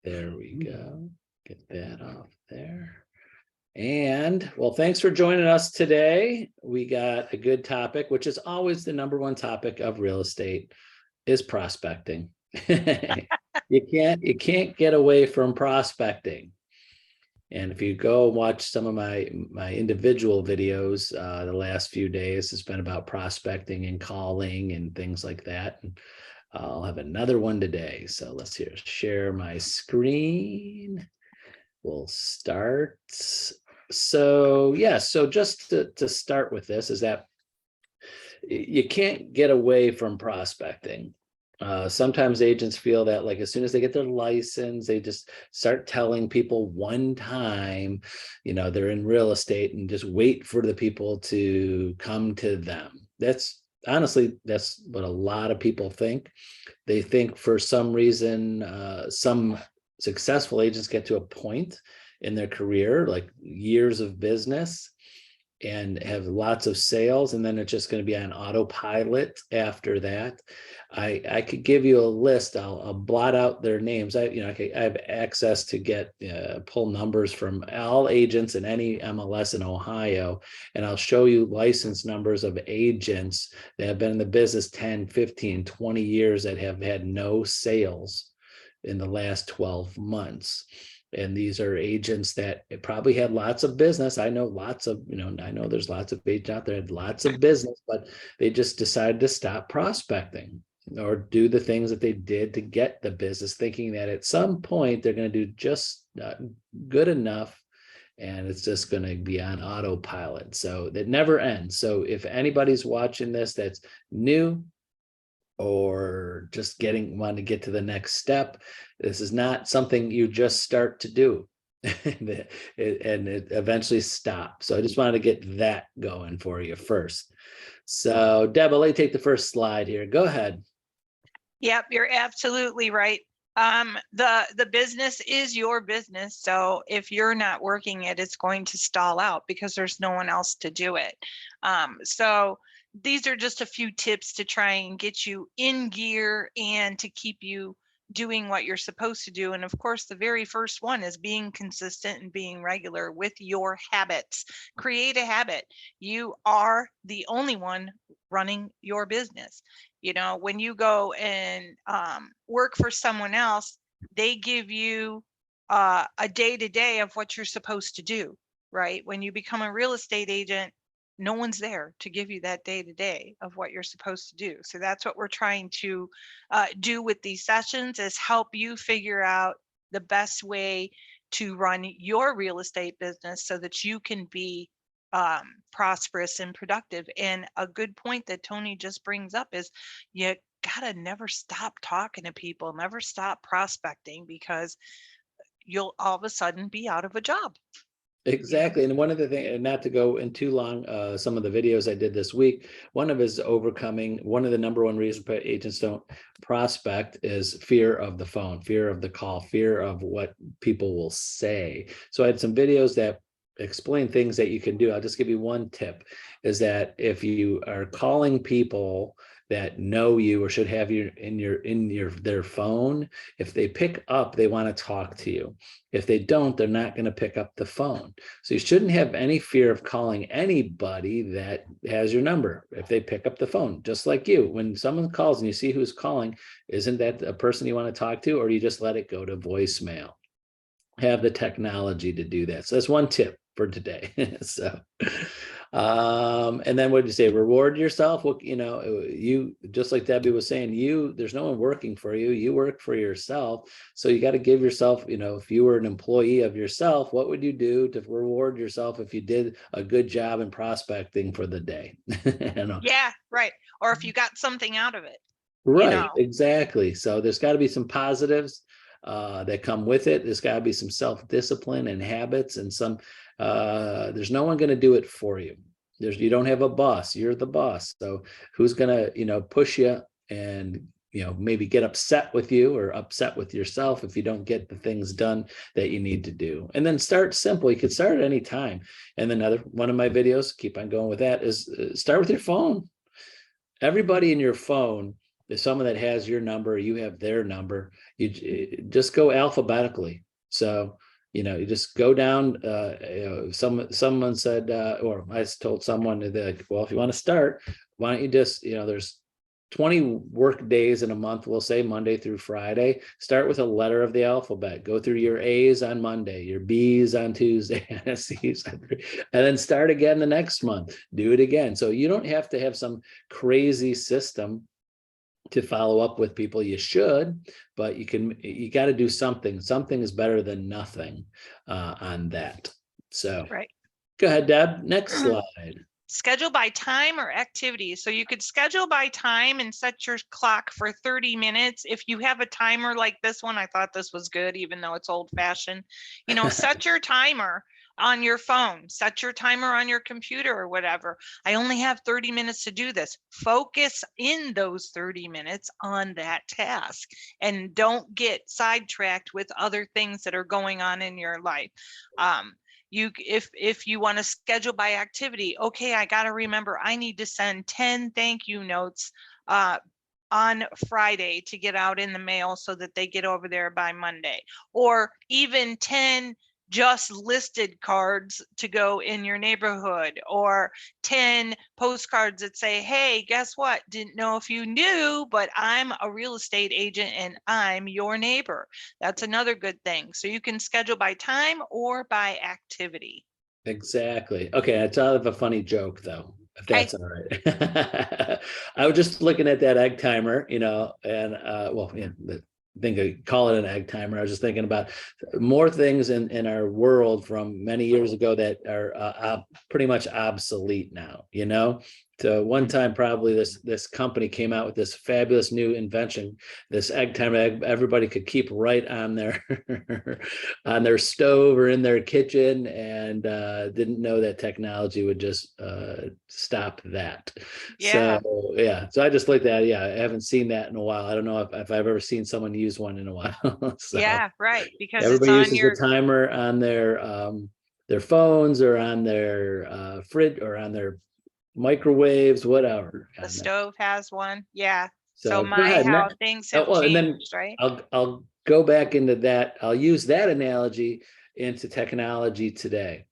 There we go. Get that off there. And well, thanks for joining us today. We got a good topic, which is always the number one topic of real estate, is prospecting. You can't get away from prospecting. And if you go watch some of my individual videos, the last few days has been about prospecting and calling and things like that. And I'll have another one today. So let's share my screen. We'll start. So yeah, so just to start with this is that you can't get away from prospecting. Sometimes agents feel that like as soon as they get their license, they just start telling people one time, they're in real estate and just wait for the people to come to them. That's what a lot of people think. They think for some reason, some successful agents get to a point in their career, like years of business, and have lots of sales, and then it's just going to be on autopilot after that. I could give you a list. I'll blot out their names. I have access to pull numbers from all agents in any MLS in Ohio, and I'll show you license numbers of agents that have been in the business 10, 15, 20 years that have had no sales in the last 12 months. And these are agents that probably had lots of business. I know there's lots of agents out there that had lots of business, but they just decided to stop prospecting or do the things that they did to get the business, thinking that at some point they're going to do just good enough and it's just going to be on autopilot. So that never ends. So if anybody's watching this that's new, or just wanting to get to the next step, this is not something you just start to do and it eventually stops. So I just wanted to get that going for you first. So Deb, I'll let you take the first slide here. Go ahead. Yep, you're absolutely right. The business is your business. So if you're not working it, it's going to stall out because there's no one else to do it. So these are just a few tips to try and get you in gear and to keep you doing what you're supposed to do. And of course, the very first one is being consistent and being regular with your habits. Create a habit. You are the only one running your business. When you go and work for someone else, they give you a day-to-day of what you're supposed to do, right? When you become a real estate agent, no one's there to give you that day-to-day of what you're supposed to do. So that's what we're trying to do with these sessions, is help you figure out the best way to run your real estate business so that you can be prosperous and productive. And a good point that Tony just brings up is you gotta never stop talking to people, never stop prospecting, because you'll all of a sudden be out of a job. Exactly. And one of the things, not to go in too long, some of the videos I did this week, one of the number one reasons agents don't prospect is fear of the phone, fear of the call, fear of what people will say. So I had some videos that explain things that you can do. I'll just give you one tip, is that if you are calling people that know you or should have you in their phone, if they pick up, they want to talk to you. If they don't, they're not going to pick up the phone. So you shouldn't have any fear of calling anybody that has your number if they pick up the phone. Just like you, when someone calls and you see who's calling, isn't that a person you want to talk to, or do you just let it go to voicemail? Have the technology to do that. So that's one tip for today. So and then what did you say? Reward yourself. Well, you, just like Debbie was saying, there's no one working for you. You work for yourself. So you got to give yourself, if you were an employee of yourself, what would you do to reward yourself if you did a good job in prospecting for the day? Yeah, right. Or if you got something out of it. Right, exactly. So there's got to be some positives that come with it. There's got to be some self-discipline and habits, and there's no one going to do it for you. You don't have a boss, you're the boss. So who's going to, push you and, maybe get upset with you or upset with yourself if you don't get the things done that you need to do. And then start simple. You could start at any time. And then one of my videos, keep on going with that, is start with your phone. Everybody in your phone There's someone that has your number, you have their number, just go alphabetically. So, you just go down, someone said, or I told someone that, well, if you want to start, why don't you just, there's 20 work days in a month, we'll say Monday through Friday. Start with a letter of the alphabet. Go through your A's on Monday, your B's on Tuesday, and C's on Thursday, and then start again the next month. Do it again. So you don't have to have some crazy system to follow up with people. You should, but you got to do something. Something is better than nothing on that. So Right. Go ahead, Deb. Next slide. Schedule by time or activity. So you could schedule by time and set your clock for 30 minutes. If you have a timer like this one, I thought this was good, even though it's old fashioned. Set your timer on your phone, set your timer on your computer or whatever. I only have 30 minutes to do this. Focus in those 30 minutes on that task and don't get sidetracked with other things that are going on in your life. If you want to schedule by activity, okay, I got to remember I need to send 10 thank you notes on Friday to get out in the mail so that they get over there by Monday, or even 10 just listed cards to go in your neighborhood, or 10 postcards that say, hey, guess what? Didn't know if you knew, but I'm a real estate agent and I'm your neighbor. That's another good thing. So you can schedule by time or by activity. Exactly. Okay, I thought of a funny joke though, if that's all right. I was just looking at that egg timer, and I think I call it an egg timer. I was just thinking about more things in our world from many years ago that are pretty much obsolete now, So one time, probably this company came out with this fabulous new invention, this egg timer. Everybody could keep right on their on their stove or in their kitchen, and didn't know that technology would just stop that. Yeah. So I just looked at it. Yeah, I haven't seen that in a while. I don't know if I've ever seen someone use one in a while. So Yeah, right. Because everybody it's on uses your the timer on their phones or on their fridge or on their microwaves, whatever. the stove has one. Yeah. So So go my ahead. how things have Well, and then changed, right? I'll go back into that. I'll use that analogy into technology today.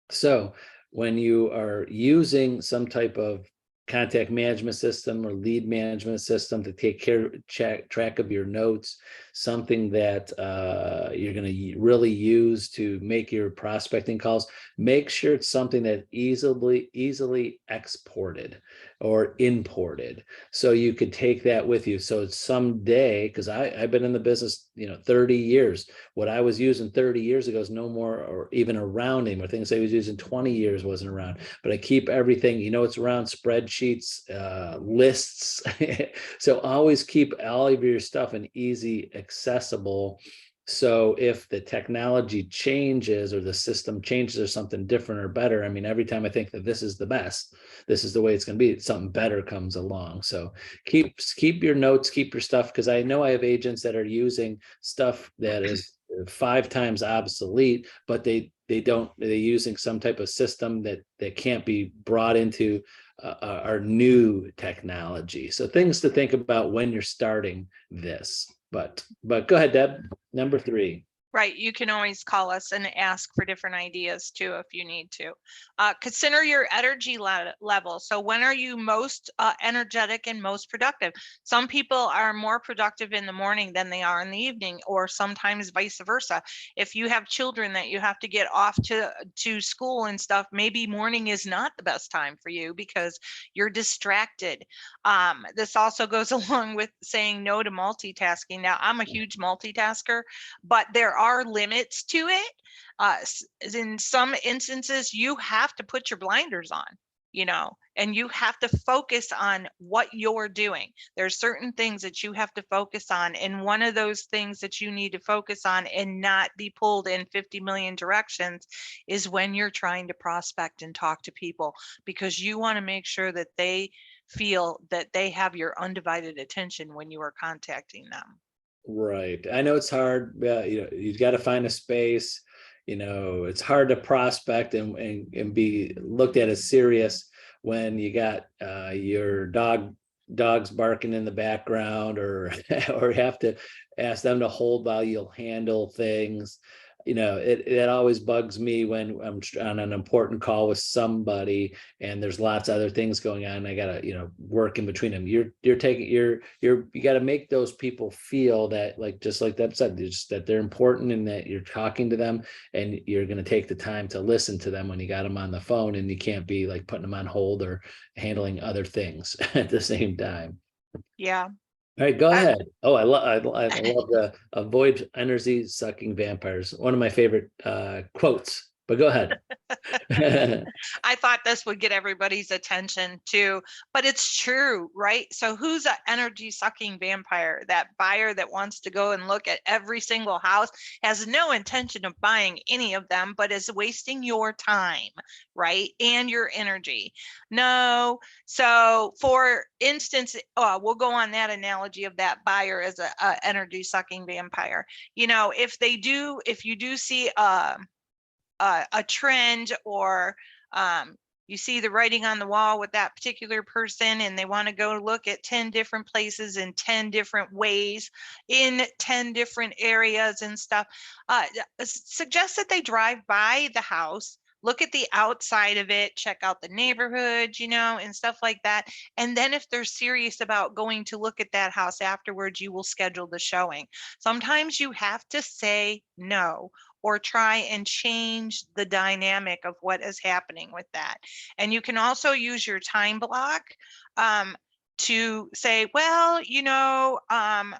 So when you are using some type of contact management system or lead management system to take track of your notes, something that you're going to really use to make your prospecting calls, make sure it's something that easily exported or imported, so you could take that with you. So someday, because I've been in the business 30 years, what I was using 30 years ago is no more or even around anymore. Things I was using 20 years wasn't around, but I keep everything, it's around spreadsheets, lists. So always keep all of your stuff in easy accessible. So if the technology changes or the system changes or something different or better, I mean, every time I think that this is the best, this is the way it's going to be, something better comes along. So keep your notes, keep your stuff, because I know I have agents that are using stuff that is 5 times obsolete, but they're using some type of system that can't be brought into our new technology. So things to think about when you're starting this. But go ahead, Deb. Number 3. Right. You can always call us and ask for different ideas too, if you need to. Consider your energy level. So when are you most energetic and most productive? Some people are more productive in the morning than they are in the evening, or sometimes vice versa. If you have children that you have to get off to school and stuff, maybe morning is not the best time for you because you're distracted. This also goes along with saying no to multitasking. Now, I'm a huge multitasker, but there are limits to it. In some instances, you have to put your blinders on, and you have to focus on what you're doing. There's certain things that you have to focus on. And one of those things that you need to focus on and not be pulled in 50 million directions is when you're trying to prospect and talk to people, because you want to make sure that they feel that they have your undivided attention when you are contacting them. Right. I know it's hard. You've got to find a space. It's hard to prospect and be looked at as serious when you got your dog dogs barking in the background, or or have to ask them to hold while you'll handle things. It always bugs me when I'm on an important call with somebody and there's lots of other things going on. I gotta, work in between them. You got to make those people feel that, like, just like Deb said, just that they're important and that you're talking to them and you're going to take the time to listen to them when you got them on the phone, and you can't be like putting them on hold or handling other things at the same time. Yeah. All right, go I- ahead. Oh, I love the avoid energy sucking vampires. One of my favorite quotes, but go ahead. I thought this would get everybody's attention too, but it's true, right? So who's an energy sucking vampire? That buyer that wants to go and look at every single house, has no intention of buying any of them, but is wasting your time, right? And your energy. No. So for instance, we'll go on that analogy of that buyer as a energy sucking vampire. If you do see a trend, or you see the writing on the wall with that particular person and they want to go look at 10 different places in 10 different ways in 10 different areas and stuff, suggest that they drive by the house, look at the outside of it, check out the neighborhood, and stuff like that. And then if they're serious about going to look at that house afterwards, you will schedule the showing. Sometimes you have to say no, or try and change the dynamic of what is happening with that. And you can also use your time block to say, well,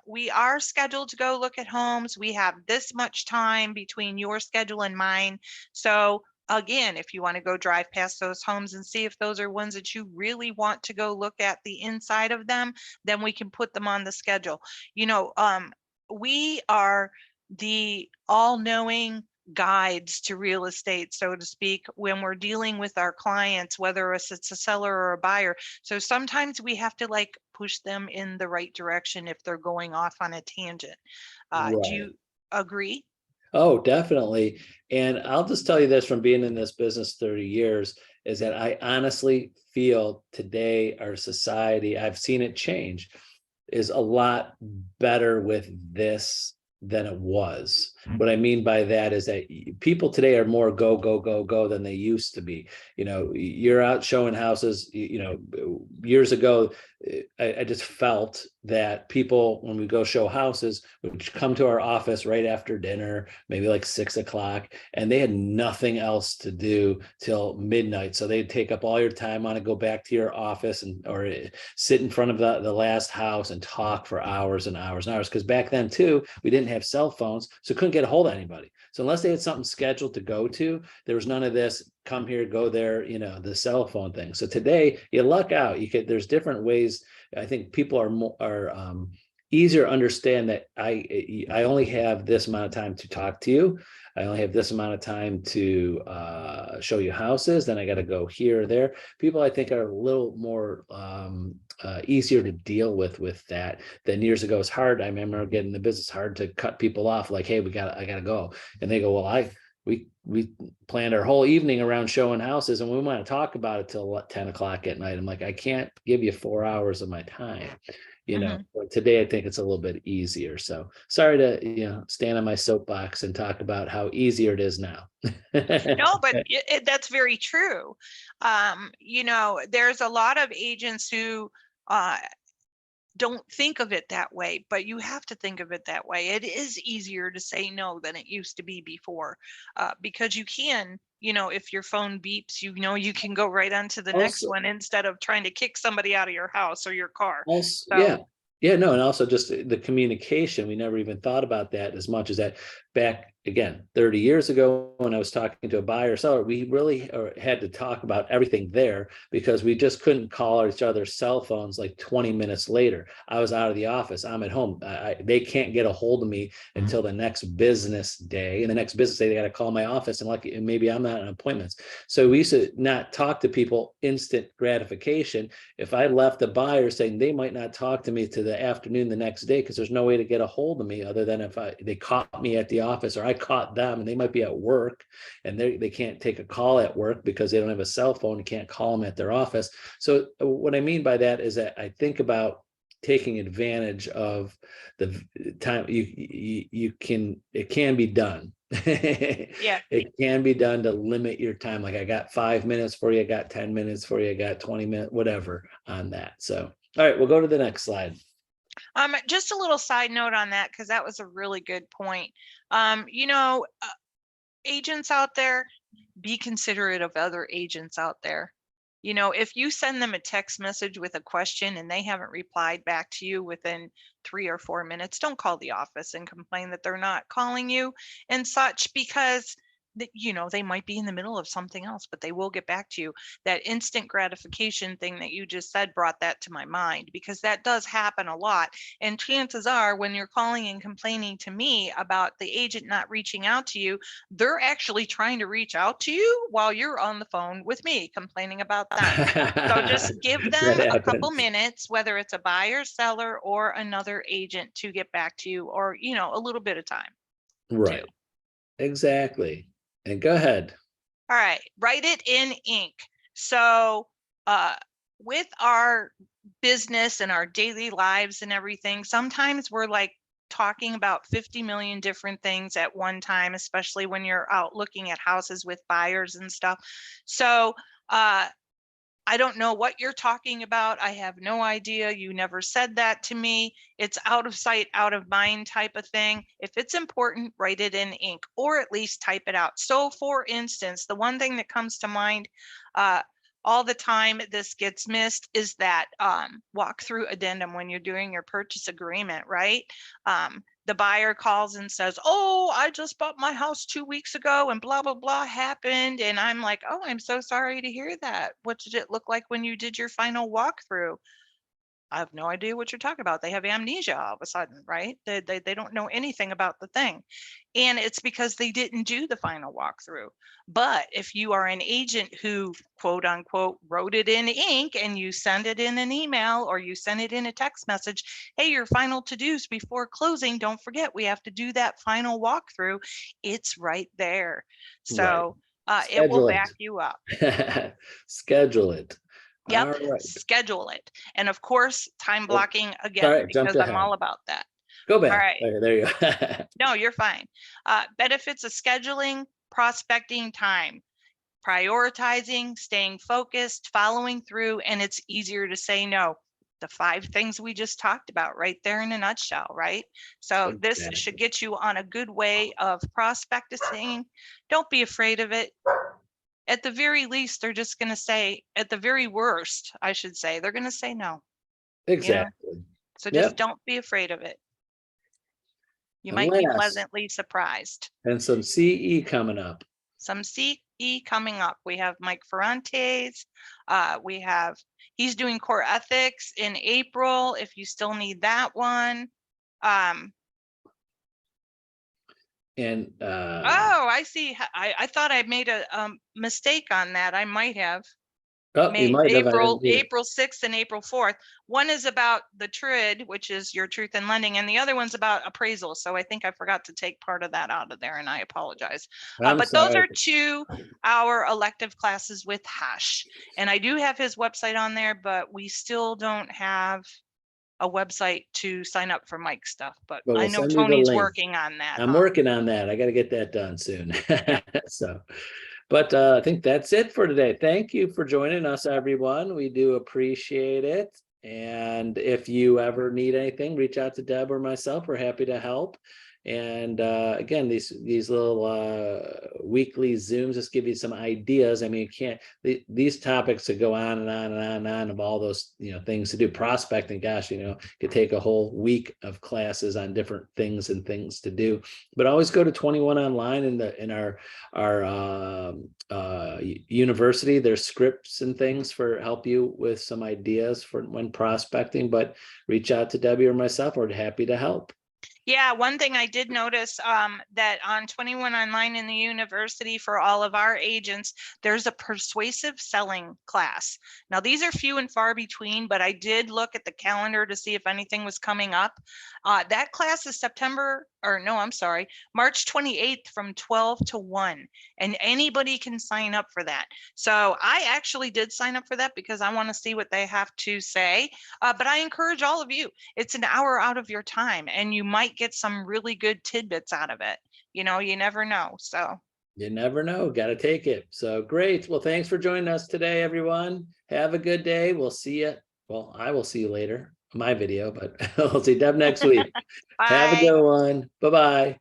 we are scheduled to go look at homes. We have this much time between your schedule and mine. So again, if you want to go drive past those homes and see if those are ones that you really want to go look at the inside of them, then we can put them on the schedule. We are the all-knowing guides to real estate, so to speak, when we're dealing with our clients, whether it's a seller or a buyer. So sometimes we have to push them in the right direction if they're going off on a tangent. Right. Do you agree? Oh, definitely. And I'll just tell you this, from being in this business 30 years, is that I honestly feel today our society, I've seen it change, is a lot better with this than it was. What I mean by that is that people today are more go, go, go, go than they used to be. You're out showing houses, years ago, I just felt that people, when we go show houses, would come to our office right after dinner, maybe like 6 o'clock, and they had nothing else to do till midnight. So they'd take up all your time, want to go back to your office or sit in front of the last house and talk for hours and hours and hours. Because back then too, we didn't have cell phones, so couldn't get a hold of anybody. So unless they had something scheduled to go to, there was none of this come here, go there, the cell phone thing. So today you luck out. There's different ways. I think people are easier to understand that I only have this amount of time to talk to you. I only have this amount of time to show you houses. Then I got to go here or there. People, I think, are a little more easier to deal with that than years ago. It's hard. I remember getting in the business, hard to cut people off. Like, hey, I gotta go, and they go, well, we planned our whole evening around showing houses, and we want to talk about it till 10 o'clock at night. I'm like, I can't give you 4 hours of my time. But today I think it's a little bit easier. So sorry to stand on my soapbox and talk about how easier it is now. No, but that's very true. There's a lot of agents who don't think of it that way, but you have to think of it that way. It is easier to say no than it used to be before, because you can, if your phone beeps, you can go right on to the next one instead of trying to kick somebody out of your house or your car. Yeah, no, and also just the communication. We never even thought about that as much as that. Back again 30 years ago, when I was talking to a buyer or seller, we really had to talk about everything there, because we just couldn't call each other's cell phones like 20 minutes later. I was out of the office, I'm at home. They can't get a hold of me until the next business day. And the next business day, they got to call my office, and maybe I'm not on appointments. So we used to not talk to people instant gratification. If I left the buyer saying they might not talk to me to the afternoon the next day, because there's no way to get a hold of me other than if they caught me at the the office, or I caught them, and they might be at work and they can't take a call at work because they don't have a cell phone. You can't call them at their office. So what I mean by that is that I think about taking advantage of the time you can, it can be done. Yeah. It can be done to limit your time. Like, I got 5 minutes for you, I got 10 minutes for you, I got 20 minutes, whatever on that. So, all right, we'll go to the next slide. Just a little side note on that, because that was a really good point. Agents out there, be considerate of other agents out there. If you send them a text message with a question and they haven't replied back to you within 3 or 4 minutes, don't call the office and complain that they're not calling you and such, because they might be in the middle of something else, but they will get back to you. That instant gratification thing that you just said brought that to my mind, because that does happen a lot. And chances are, when you're calling and complaining to me about the agent not reaching out to you, they're actually trying to reach out to you while you're on the phone with me complaining about them. So just give them a couple minutes, whether it's a buyer, seller, or another agent, to get back to you, or a little bit of time. Right. Exactly. And go ahead. All right, write it in ink. So with our business and our daily lives and everything, sometimes we're like talking about 50 million different things at one time, especially when you're out looking at houses with buyers and stuff. So I don't know what you're talking about. I have no idea. You never said that to me. It's out of sight, out of mind type of thing. If it's important, write it in ink, or at least type it out. So for instance, the one thing that comes to mind all the time, this gets missed, is that walkthrough addendum when you're doing your purchase agreement, right? The buyer calls and says, oh, I just bought my house 2 weeks ago and blah, blah, blah happened. And I'm like, oh, I'm so sorry to hear that. What did it look like when you did your final walkthrough? I have no idea what you're talking about. They have amnesia all of a sudden, right? They don't know anything about the thing. And it's because they didn't do the final walkthrough. But if you are an agent who, quote unquote, wrote it in ink, and you send it in an email or you send it in a text message, hey, your final to-dos before closing, don't forget, we have to do that final walkthrough. It's right there. So it will back you up. Schedule it. Yep. All right. Schedule it. And of course, time blocking again, All right, because I'm all about that. Go back. All right. There you go. No, you're fine. Benefits of scheduling: prospecting time, prioritizing, staying focused, following through, and it's easier to say no. The 5 things we just talked about right there in a nutshell, right? So this should get you on a good way of prospecting. Don't be afraid of it. At the very least, they're just going to say, at the very worst, I should say, they're going to say no. Exactly. So just don't be afraid of it. You might be pleasantly surprised. And some CE coming up. Some CE coming up. We have Mike Ferrantes. He's doing core ethics in April, if you still need that one. And oh, I see. I thought I made a mistake on that. I might have. You might have. April 6th and April 4th. One is about the TRID, which is your truth in lending, and the other one's about appraisal. So I think I forgot to take part of that out of there, and I apologize. But those are 2 our elective classes with Hash. And I do have his website on there, but we still don't have a website to sign up for Mike stuff. But I know Tony's working on that. I'm working on that. I got to get that done soon. So. But I think that's it for today. Thank you for joining us, everyone. We do appreciate it. And if you ever need anything, reach out to Deb or myself. We're happy to help. And again, these little weekly Zooms just give you some ideas. I mean, you can't, these topics that go on and on and on and on of all those, things to do. Prospecting, gosh, could take a whole week of classes on different things and things to do. But always go to 21 Online in our university. There's scripts and things for help you with some ideas for when prospecting. But reach out to Debbie or myself. We're happy to help. Yeah, one thing I did notice, that on 21 Online in the university for all of our agents, there's a persuasive selling class. Now, these are few and far between, but I did look at the calendar to see if anything was coming up. That class is March 28th from 12 to 1, and anybody can sign up for that. So I actually did sign up for that because I want to see what they have to say. But I encourage all of you, it's an hour out of your time and you might get some really good tidbits out of it. You know, you never know. So You never know, got to take it. So great. Well, thanks for joining us today, everyone. Have a good day. We'll see you. Well, I will see you later, my video, but I'll see Deb next week. Have a bye. good one. Bye-bye.